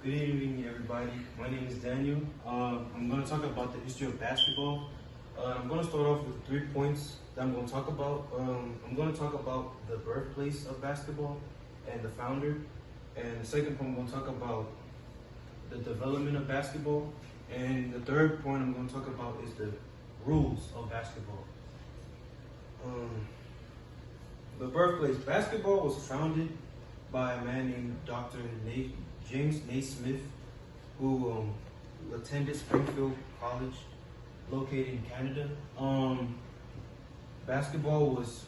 Good evening, everybody. My name is Daniel. I'm going to talk about the history of basketball. I'm going to start off with 3 points that I'm going to talk about. I'm going to talk about the birthplace of basketball and the founder. And the second point, I'm going to talk about the development of basketball. And the third point I'm going to talk about is the rules of basketball. The birthplace. Basketball was founded by a man named Dr. James Naismith, who attended Springfield College, located in Canada. Basketball was,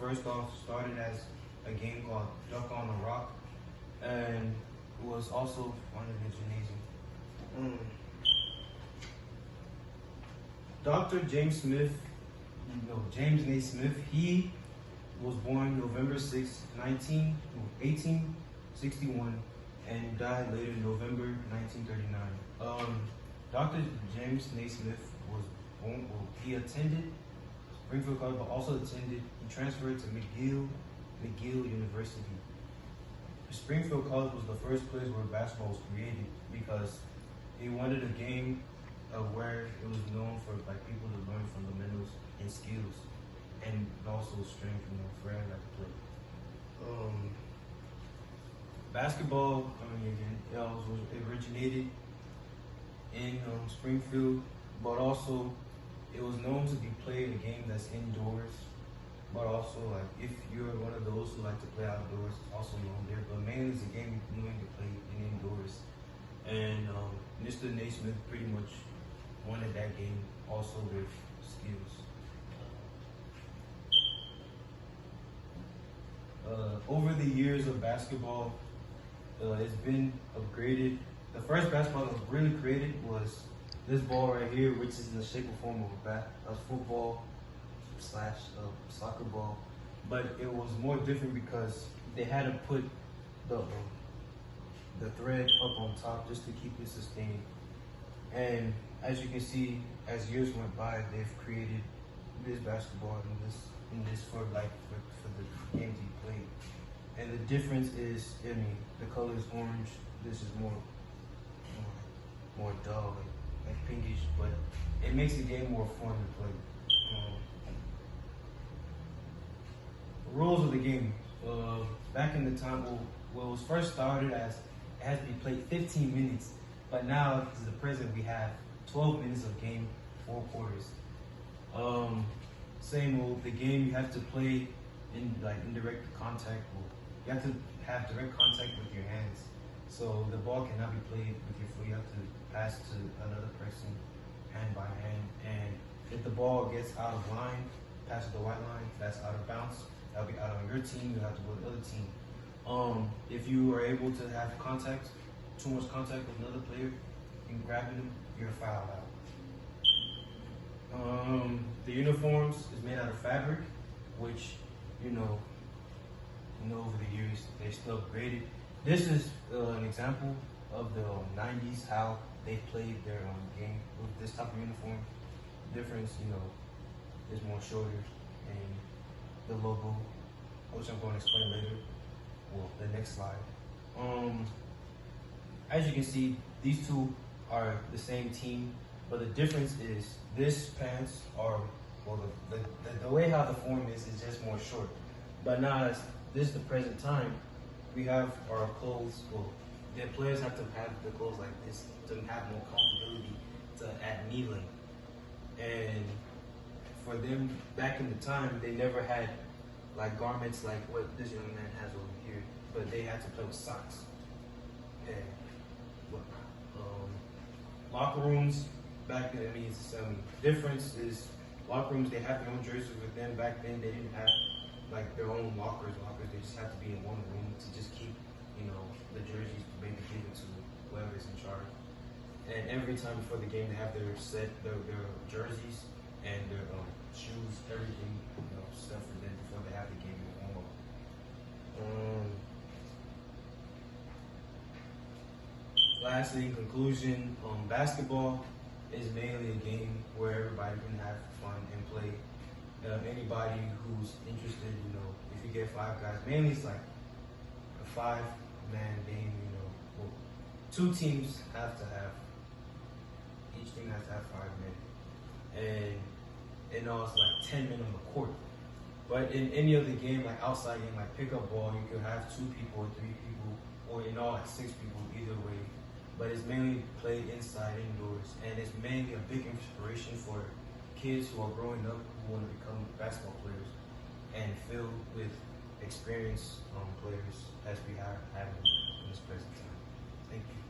first off started as a game called Duck on a Rock, and was also fun in the gymnasium. Dr. James James Naismith, he was born November 6, 1861, and died later in November 1939. Dr. James Naismith was born, he attended Springfield College, but also he transferred to McGill University. Springfield College was the first place where basketball was created because he wanted a game where it was known for people to learn fundamentals and skills, and also strength, for everyone to play. Basketball, it originated in Springfield, but also it was known to be played a game that's indoors. But also, if you're one of those who like to play outdoors, it's also known there. But mainly, it's a game known to play indoors. And Mr. Naismith pretty much wanted that game also with skills. Over the years of basketball, it's been upgraded. The first basketball that was really created was this ball right here, which is in the shape or form of a football / soccer ball. But it was more different because they had to put the thread up on top just to keep it sustained. And as you can see, as years went by, they've created this basketball in this for the games he played. And the difference is, the color is orange. This is more dull, like pinkish, but it makes the game more fun to play. The rules of the game. Back in the time, it was first started as it had to be played 15 minutes, but now to the present we have 12 minutes of game, 4 quarters. Same old. The game you have to play in direct contact. You have to have direct contact with your hands. So the ball cannot be played with your foot. You have to pass to another person hand by hand. And if the ball gets out of line, past the white line, that's out of bounds. That'll be out on your team. You have to go to the other team. If you are able to have too much contact with another player, and grabbing them, you're fouled out. The uniforms is made out of fabric, which over the years they still upgraded. This is an example of the 90s, how they played their game with this type of uniform. The difference, is more shorter, and the logo, which I'm going to explain later. Well, the next slide. As you can see, these two are the same team, but the difference is this pants are, the way how the form is just more short. But now this is the present time, we have our clothes. The players have to have the clothes like this to have more comfortability at knee length. And for them, back in the time, they never had garments like what this young man has over here, but they had to play with socks. And locker rooms back then, difference is locker rooms, they have their own jerseys with them. Back then, they didn't have their own lockers. They just have to be in one room to just keep, the jerseys, maybe give it to whoever's in charge. And every time before the game, they have their jerseys and their shoes, everything, stuff for them before they have the game in warm up. Lastly, in conclusion, basketball is mainly a game where everybody can have fun and play. Anybody who's interested, if you get 5 guys, mainly it's like a 5-man game, two teams have to have. Each team has to have 5 men, and in all it's like 10 men on the court. But in any other game, like outside game, like pickup ball, you could have 2 people or 3 people, or in all like 6 people either way. But it's mainly played inside, indoors, and it's mainly a big inspiration for kids who are growing up who want to become basketball players and filled with experienced players as we have in this present time. Thank you.